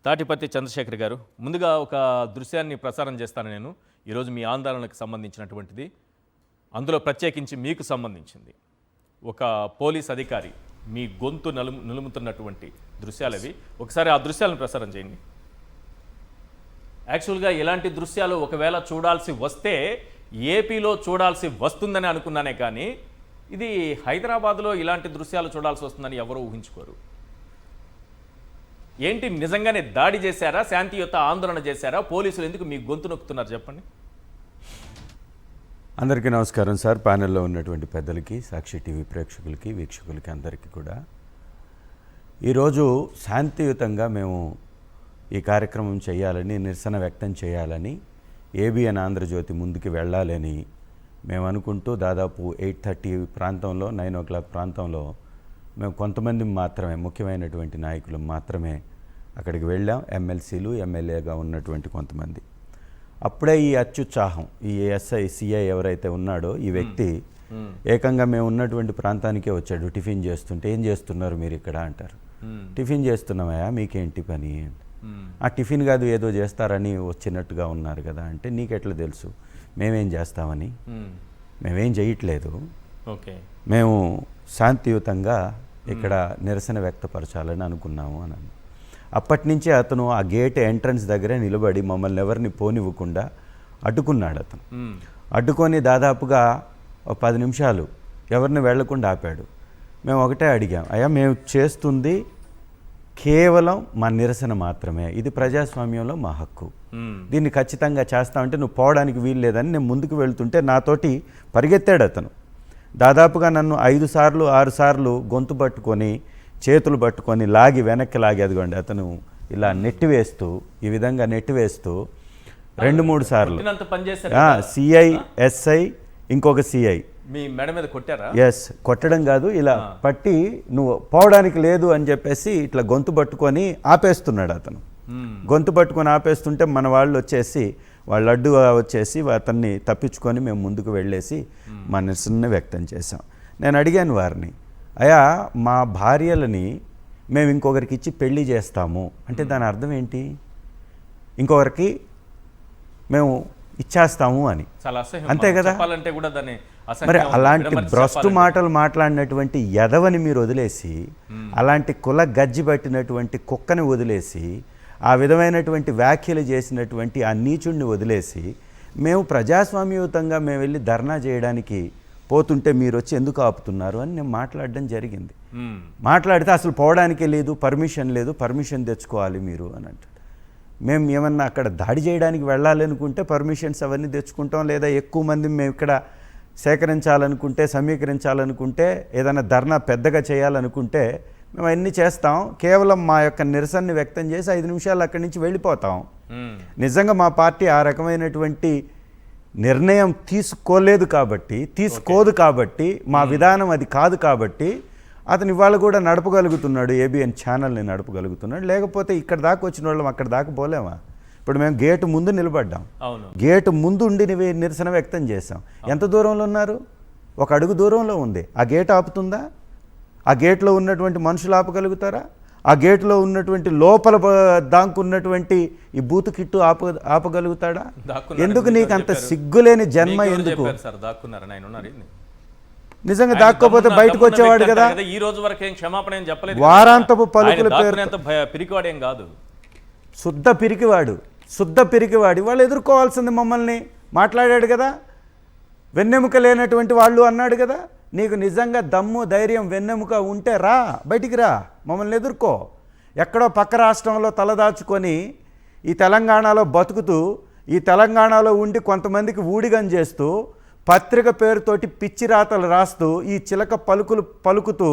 తాటిపత్తి చంద్రశేఖర్ గారు, ముందుగా ఒక దృశ్యాన్ని ప్రసారం చేస్తాను నేను. ఈరోజు మీ ఆందోళనకు సంబంధించినటువంటిది, అందులో ప్రత్యేకించి మీకు సంబంధించింది. ఒక పోలీస్ అధికారి మీ గొంతు నులుముతున్నటువంటి దృశ్యాలు అవి. ఒకసారి ఆ దృశ్యాలను ప్రసారం చేయండి. యాక్చువల్గా ఇలాంటి దృశ్యాలు ఒకవేళ చూడాల్సి వస్తే ఏపీలో చూడాల్సి వస్తుందని అనుకున్నానే కానీ ఇది హైదరాబాద్లో ఇలాంటి దృశ్యాలు చూడాల్సి వస్తుందని ఎవరూ ఊహించుకోరు. ఏంటి, నిజంగానే దాడి చేశారా, శాంతియుత ఆందోళన చేశారా, పోలీసులు ఎందుకు మీ గొంతు నొక్కుతున్నారు చెప్పండి. అందరికీ నమస్కారం సార్. ప్యానెల్లో ఉన్నటువంటి పెద్దలకి, సాక్షి టీవీ ప్రేక్షకులకి, వీక్షకులకి అందరికీ కూడా ఈరోజు శాంతియుతంగా మేము ఈ కార్యక్రమం చేయాలని, నిరసన వ్యక్తం చేయాలని, ఏబిఎన్ ఆంధ్రజ్యోతి ముందుకు వెళ్ళాలని మేము అనుకుంటూ దాదాపు 8:30 ప్రాంతంలో 9 o'clock ప్రాంతంలో మేము కొంతమంది మాత్రమే, ముఖ్యమైనటువంటి నాయకులు మాత్రమే అక్కడికి వెళ్ళాం. ఎమ్మెల్సీలు, ఎమ్మెల్యేగా ఉన్నటువంటి కొంతమంది. అప్పుడే ఈ అత్యుత్సాహం, ఈ సిఐ ఎవరైతే ఉన్నాడో ఈ వ్యక్తి ఏకంగా మేము ఉన్నటువంటి ప్రాంతానికే వచ్చాడు. టిఫిన్ చేస్తుంటే, ఏం చేస్తున్నారు మీరు ఇక్కడ అంటారు. టిఫిన్ చేస్తున్నామయ్యా, మీకేంటి పని? ఆ టిఫిన్ కాదు, ఏదో చేస్తారని వచ్చినట్టుగా ఉన్నారు కదా అంటే, నీకెట్లా తెలుసు మేమేం చేస్తామని? మేమేం చేయట్లేదు, మేము శాంతియుతంగా ఇక్కడ నిరసన వ్యక్తపరచాలని అనుకున్నాము అని. అప్పటి నుంచే అతను ఆ గేట్ ఎంట్రన్స్ దగ్గరే నిలబడి మమ్మల్ని ఎవరిని పోనివ్వకుండా అడ్డుకున్నాడు. అతను అడ్డుకొని దాదాపుగా 10 నిమిషాలు ఎవరిని వెళ్లకుండా ఆపాడు. మేము ఒకటే అడిగాం, అయ్యా మేము చేస్తుంది కేవలం మా నిరసన మాత్రమే, ఇది ప్రజాస్వామ్యంలో మా హక్కు, దీన్ని ఖచ్చితంగా చేస్తామంటే నువ్వు పోవడానికి వీలు లేదని నేను ముందుకు వెళ్తుంటే నాతోటి పరిగెత్తాడు అతను. దాదాపుగా నన్ను 5 సార్లు 6 సార్లు గొంతు పట్టుకొని, చేతులు పట్టుకొని లాగి వెనక్కి లాగి, అదిగోండి అతను ఇలా నెట్టివేస్తూ, ఈ విధంగా నెట్టివేస్తూ 2-3 సార్లు సిఐ, ఎస్ఐ, ఇంకొక సిఐ మీ మెడ మీద కొట్టారా? ఎస్, కొట్టడం కాదు, ఇలా పట్టి నువ్వు పోవడానికి లేదు అని చెప్పేసి ఇట్లా గొంతు పట్టుకొని ఆపేస్తున్నాడు అతను. గొంతు పట్టుకొని ఆపేస్తుంటే మన వాళ్ళు వచ్చేసి, వాళ్ళు అడ్డు వచ్చేసి అతన్ని తప్పించుకొని మేము ముందుకు వెళ్ళేసి మా నిరసనని వ్యక్తం చేశాం. నేను అడిగాను వారిని, అయ్యా మా భార్యలని మేము ఇంకొకరికి ఇచ్చి పెళ్లి చేస్తాము అంటే దాని అర్థం ఏంటి? ఇంకొకరికి మేము ఇచ్చేస్తాము అని, అంతే కదా? మరి అలాంటి భ్రష్టు మాటలు మాట్లాడినటువంటి యదవని మీరు వదిలేసి, అలాంటి కుల గజ్జి పట్టినటువంటి కుక్కని వదిలేసి, ఆ విధమైనటువంటి వ్యాఖ్యలు చేసినటువంటి ఆ నీచుడిని వదిలేసి, మేము ప్రజాస్వామ్యయుతంగా మేము వెళ్ళి ధర్నా చేయడానికి పోతుంటే మీరు వచ్చి ఎందుకు ఆపుతున్నారు అని నేను మాట్లాడడం జరిగింది. మాట్లాడితే అసలు పోవడానికే లేదు, పర్మిషన్ లేదు, పర్మిషన్ తెచ్చుకోవాలి మీరు అని అంటాడు. మేము ఏమన్నా అక్కడ దాడి చేయడానికి వెళ్ళాలి అనుకుంటే పర్మిషన్స్ అవన్నీ తెచ్చుకుంటాం, లేదా ఎక్కువ మంది మేము ఇక్కడ సేకరించాలనుకుంటే, సమీకరించాలనుకుంటే, ఏదైనా ధర్నా పెద్దగా చేయాలనుకుంటే మేము అన్నీ చేస్తాం. కేవలం మా యొక్క నిరసనని వ్యక్తం చేసి 5 నిమిషాలు అక్కడి నుంచి వెళ్ళిపోతాం. నిజంగా మా పార్టీ ఆ రకమైనటువంటి నిర్ణయం తీసుకోదు కాబట్టి, మా విధానం అది కాదు కాబట్టి అతను ఇవాళ కూడా నడపగలుగుతున్నాడు, ఏబిఎన్ ఛానల్ని నడపగలుగుతున్నాడు. లేకపోతే ఇక్కడ దాకా వచ్చిన వాళ్ళం అక్కడ దాకా పోలేమా? ఇప్పుడు మేము గేటు ముందు నిలబడ్డాం, గేటు ముందు ఉండి నిరసన వ్యక్తం చేసాం. ఎంత దూరంలో ఉన్నారు? 1 అడుగు దూరంలో ఉంది. ఆ గేట్ ఆపుతుందా? ఆ గేట్లో ఉన్నటువంటి మనుషులు ఆపగలుగుతారా? ఆ గేట్లో ఉన్నటువంటి లోపల దాంకున్నటువంటి ఈ బూతు కిట్టు ఆపగలుగుతాడా? ఎందుకు నీకు అంత సిగ్గులేని జన్మ? ఎందుకు నిజంగా దాక్కోపోతే బయటకు వచ్చేవాడు కదా. ఈ రోజు వరకు ఏం క్షమాపణ ఏం చెప్పలేదు. వారాంతపు పలుకుల పేరు పిరికివాడేం కాదు, శుద్ధ పిరికివాడు. వాళ్ళు ఎదుర్కోవాల్సింది మమ్మల్ని. మాట్లాడాడు కదా, వెన్నెముక లేనటువంటి వాళ్ళు అన్నాడు కదా. నీకు నిజంగా దమ్ము, ధైర్యం, వెన్నెముక ఉంటే రా, బయటికి రా, మమ్మల్ని ఎదుర్కో. ఎక్కడో పక్క రాష్ట్రంలో తలదాచుకొని ఈ తెలంగాణలో బతుకుతూ, ఈ తెలంగాణలో ఉండి కొంతమందికి ఊడిగం చేస్తూ, పత్రిక పేరుతోటి పిచ్చి రాతలు రాస్తూ, ఈ చిలక పలుకులు పలుకుతూ,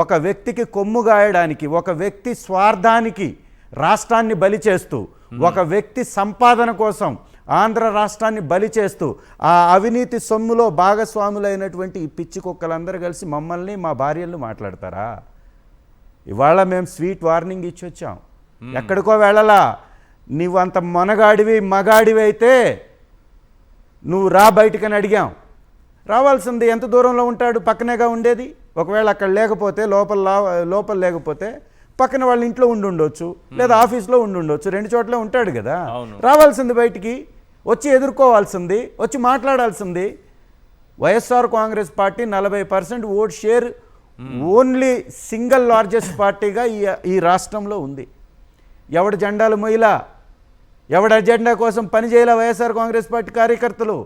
ఒక వ్యక్తికి కొమ్ముగాయడానికి, ఒక వ్యక్తి స్వార్థానికి రాష్ట్రాన్ని బలి చేస్తూ, ఒక వ్యక్తి సంపాదన కోసం ఆంధ్ర రాష్ట్రాన్ని బలి చేస్తూ, ఆ అవినీతి సొమ్ములో భాగస్వాములైనటువంటి ఈ పిచ్చి కుక్కలందరూ కలిసి మమ్మల్ని, మా భార్యలను మాట్లాడతారా? ఇవాళ మేము స్వీట్ వార్నింగ్ ఇచ్చి వచ్చాం. ఎక్కడికో వెళ్ళలా. నువ్వు అంత మగాడివి అయితే నువ్వు రా బయటికని అడిగాం. రావాల్సింది. ఎంత దూరంలో ఉంటాడు? పక్కనేగా ఉండేది. ఒకవేళ అక్కడ లేకపోతే, లోపల లేకపోతే పక్కన వాళ్ళ ఇంట్లో ఉండుండొచ్చు, లేదా ఆఫీస్లో ఉండుండొచ్చు, 2 చోట్ల ఉంటాడు కదా. అవును. రావాల్సింది బయటికి, వచ్చి ఎదుర్కోవాల్సింది, వచ్చి మాట్లాడాల్సింది. YSR Congress party 40% vote share, only single largest పార్టీగా ఈ రాష్ట్రంలో ఉంది. ఎవడి జెండాలు మొయ్యలా, ఎవడి అజెండా కోసం పనిచేయాల వైఎస్ఆర్ కాంగ్రెస్ పార్టీ కార్యకర్తలు.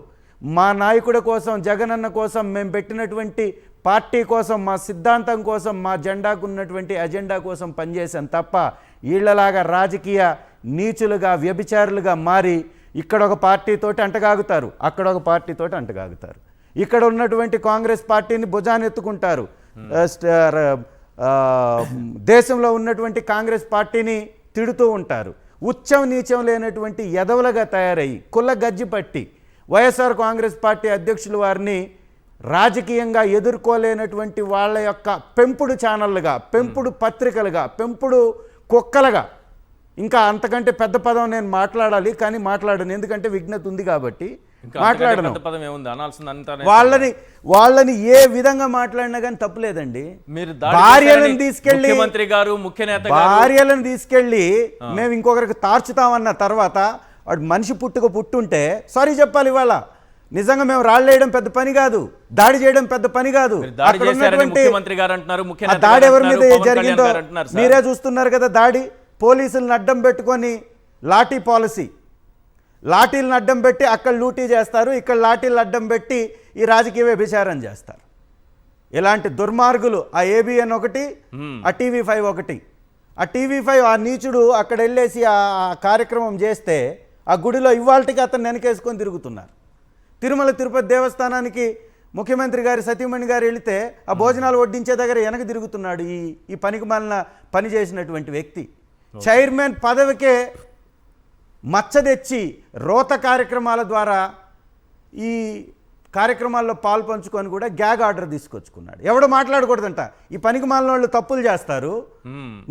మా నాయకుడి కోసం, జగనన్న కోసం, మేము పెట్టినటువంటి పార్టీ కోసం, మా సిద్ధాంతం కోసం, మా జెండాకు ఉన్నటువంటి అజెండా కోసం పనిచేసాం తప్ప వీళ్ళలాగా రాజకీయ నీచులుగా, వ్యభిచారులుగా మారి ఇక్కడ ఒక పార్టీతోటి అంటగాగుతారు, అక్కడ ఒక పార్టీతోటి అంటగాగుతారు. ఇక్కడ ఉన్నటువంటి కాంగ్రెస్ పార్టీని భుజాన్ని ఎత్తుకుంటారు, దేశంలో ఉన్నటువంటి కాంగ్రెస్ పార్టీని తిడుతూ ఉంటారు. ఉచ్చం నీచం లేనటువంటి ఎదవలుగా తయారయ్యి కుల్ల గజ్జి పట్టి వైఎస్ఆర్ కాంగ్రెస్ పార్టీ అధ్యక్షులు వారిని రాజకీయంగా ఎదుర్కోలేనటువంటి వాళ్ళ యొక్క పెంపుడు ఛానళ్ళుగా, పెంపుడు పత్రికలుగా, పెంపుడు కుక్కలుగా, ఇంకా అంతకంటే పెద్ద పదం నేను మాట్లాడాలి కానీ మాట్లాడను, ఎందుకంటే విఘ్నత ఉంది కాబట్టి మాట్లాడను. వాళ్ళని ఏ విధంగా మాట్లాడినా కానీ తప్పులేదండి. భార్యలను తీసుకెళ్ళి భార్యలను తీసుకెళ్ళి మేము ఇంకొకరికి తార్చుతామన్న తర్వాత వాడు మనిషి పుట్టుంటే సారీ చెప్పాలి. ఇవాళ నిజంగా మేము రాళ్ళేయడం పెద్ద పని కాదు, దాడి చేయడం పెద్ద పని కాదు. దాడి ఎవరి మీద జరిగిందో మీరే చూస్తున్నారు కదా. దాడి పోలీసులను అడ్డం పెట్టుకొని లాఠీ పాలసీ, లాఠీలను అడ్డం పెట్టి అక్కడ లూటీ చేస్తారు, ఇక్కడ లాఠీలను అడ్డం పెట్టి ఈ రాజకీయ వ్యభిచారం చేస్తారు. ఇలాంటి దుర్మార్గులు ఆ ABN ఒకటి, ఆ TV5 ఒకటి. ఆ TV5 ఆ నీచుడు అక్కడ వెళ్ళేసి ఆ కార్యక్రమం చేస్తే ఆ గుడిలో ఇవాళకి అతను వెనకేసుకొని తిరుగుతున్నారు. తిరుమల తిరుపతి దేవస్థానానికి ముఖ్యమంత్రి గారి సతీమణి గారు వెళితే ఆ భోజనాలు వడ్డించే దగ్గర వెనక తిరుగుతున్నాడు ఈ పనికి మాలిన పని చేసినటువంటి వ్యక్తి. చైర్మన్ పదవికే మచ్చ తెచ్చి రోత కార్యక్రమాల ద్వారా ఈ కార్యక్రమాల్లో పాలు పంచుకొని కూడా గ్యాగ్ ఆర్డర్ తీసుకొచ్చుకున్నాడు. ఎవడు మాట్లాడకూడదంట. ఈ పనికి మాలిన వాళ్ళు తప్పులు చేస్తారు,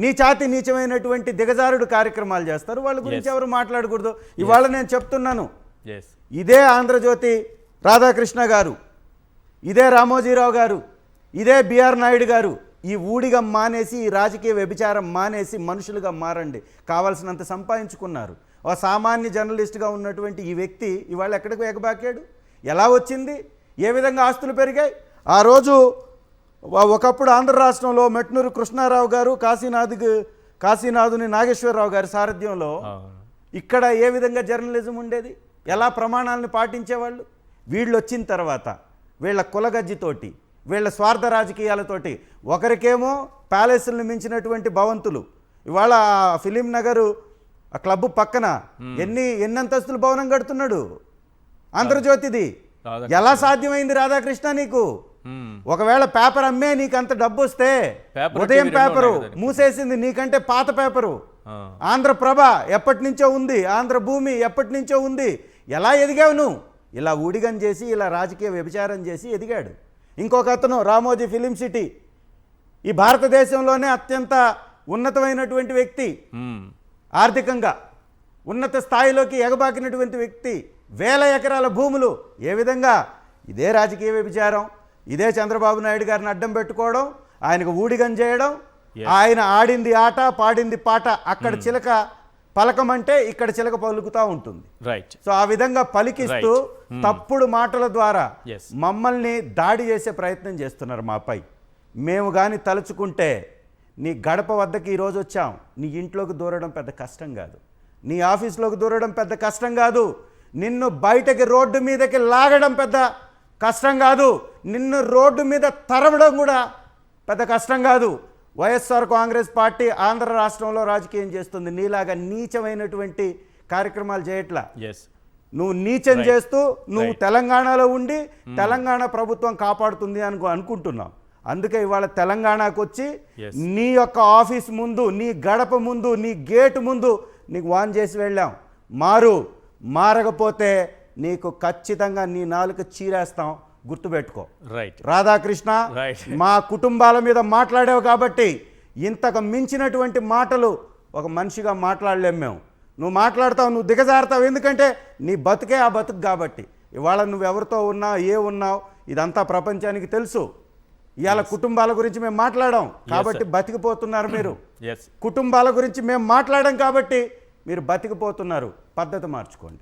నీచాతి నీచమైనటువంటి దిగజారుడు కార్యక్రమాలు చేస్తారు, వాళ్ళ గురించి ఎవరు మాట్లాడకూడదు. ఇవాళ నేను చెప్తున్నాను, ఇదే ఆంధ్రజ్యోతి రాధాకృష్ణ గారు, ఇదే రామోజీరావు గారు, ఇదే బిఆర్ నాయుడు గారు ఈ ఊడిగా మానేసి, ఈ రాజకీయ వ్యభిచారం మానేసి మనుషులుగా మారండి. కావాల్సినంత సంపాదించుకున్నారు. ఒక సామాన్య జర్నలిస్ట్గా ఉన్నటువంటి ఈ వ్యక్తి ఇవాళ ఎక్కడికి ఎగబాకాడు, ఎలా వచ్చింది, ఏ విధంగా ఆస్తులు పెరిగాయి. ఆ రోజు ఒకప్పుడు ఆంధ్ర రాష్ట్రంలో మెట్నూరు కృష్ణారావు గారు, కాశీనాథుని నాగేశ్వరరావు గారి సారథ్యంలో ఇక్కడ ఏ విధంగా జర్నలిజం ఉండేది, ఎలా ప్రమాణాలను పాటించేవాళ్ళు. వీళ్ళు వచ్చిన తర్వాత వీళ్ళ కులగజ్జితోటి, వీళ్ళ స్వార్థ రాజకీయాలతోటి, ఒకరికేమో ప్యాలెస్లను మించినటువంటి భవంతులు. ఇవాళ ఫిలిం నగరు ఆ క్లబ్ పక్కన ఎన్ని అంతస్తులు భవనం కడుతున్నాడు ఆంధ్రజ్యోతిది. ఎలా సాధ్యమైంది రాధాకృష్ణ నీకు? ఒకవేళ పేపర్ అమ్మే నీకు అంత డబ్బు వస్తే, ఉదయం పేపరు మూసేసింది నీకంటే పాత పేపరు, ఆంధ్రప్రభ ఎప్పటి నుంచో ఉంది, ఆంధ్రభూమి ఎప్పటి నుంచో ఉంది. ఎలా ఎదిగావు నువ్వు? ఇలా ఊడిగం చేసి, ఇలా రాజకీయ వ్యభిచారం చేసి ఎదిగాడు. ఇంకొక అతను రామోజీ ఫిలిం సిటీ, ఈ భారతదేశంలోనే అత్యంత ఉన్నతమైనటువంటి వ్యక్తి, ఆర్థికంగా ఉన్నత స్థాయిలోకి ఎగబాకినటువంటి వ్యక్తి, 1000 ఎకరాల భూములు. ఏ విధంగా? ఇదే రాజకీయ వ్యభిచారం, ఇదే చంద్రబాబు నాయుడు గారిని అడ్డం పెట్టుకోవడం, ఆయనకు ఊడిగం చేయడం, ఆయన ఆడింది ఆట, పాడింది పాట. అక్కడ చిలక పలకమంటే ఇక్కడ చిలక పలుకుతూ ఉంటుంది. సో ఆ విధంగా పలికిస్తూ తప్పుడు మాటల ద్వారా మమ్మల్ని దాడి చేసే ప్రయత్నం చేస్తున్నారు మాపై. మేము కానీ తలుచుకుంటే నీ గడప వద్దకి ఈరోజు వచ్చాం, నీ ఇంట్లోకి దూరడం పెద్ద కష్టం కాదు, నీ ఆఫీస్లోకి దూరడం పెద్ద కష్టం కాదు, నిన్ను బయటకి రోడ్డు మీదకి లాగడం పెద్ద కష్టం కాదు, నిన్ను రోడ్డు మీద తరవడం కూడా పెద్ద కష్టం కాదు. వైఎస్ఆర్ కాంగ్రెస్ పార్టీ ఆంధ్ర రాష్ట్రంలో రాజకీయం చేస్తుంది. నీలాగా నీచమైనటువంటి కార్యక్రమాలు చేయట్లా. నువ్వు నీచం చేస్తూ నువ్వు తెలంగాణలో ఉండి తెలంగాణ ప్రభుత్వం కాపాడుతుంది అనుకుంటున్నావు. అందుకే ఇవాళ తెలంగాణకు వచ్చి నీ యొక్క ఆఫీస్ ముందు, నీ గడప ముందు, నీ గేటు ముందు నీకు వాన్ చేసి వెళ్ళాం. మారకపోతే నీకు ఖచ్చితంగా నీ నాలుక చీరేస్తాం, గుర్తుపెట్టుకో. రాధాకృష్ణ, మా కుటుంబాల మీద మాట్లాడావు కాబట్టి ఇంతకు మించినటువంటి మాటలు ఒక మనిషిగా మాట్లాడలేము మేము. నువ్వు మాట్లాడతావు, నువ్వు దిగజారుతావు, ఎందుకంటే నీ బతుకే ఆ బతుకు కాబట్టి. ఇవాళ నువ్వెవరితో ఉన్నావు, ఉన్నావు, ఇదంతా ప్రపంచానికి తెలుసు. ఇవాళ కుటుంబాల గురించి మేము మాట్లాడాం కాబట్టి బతికిపోతున్నారు మీరు. ఎస్ కుటుంబాల గురించి మేము మాట్లాడాం కాబట్టి మీరు బతికిపోతున్నారు. పద్ధతి మార్చుకోండి.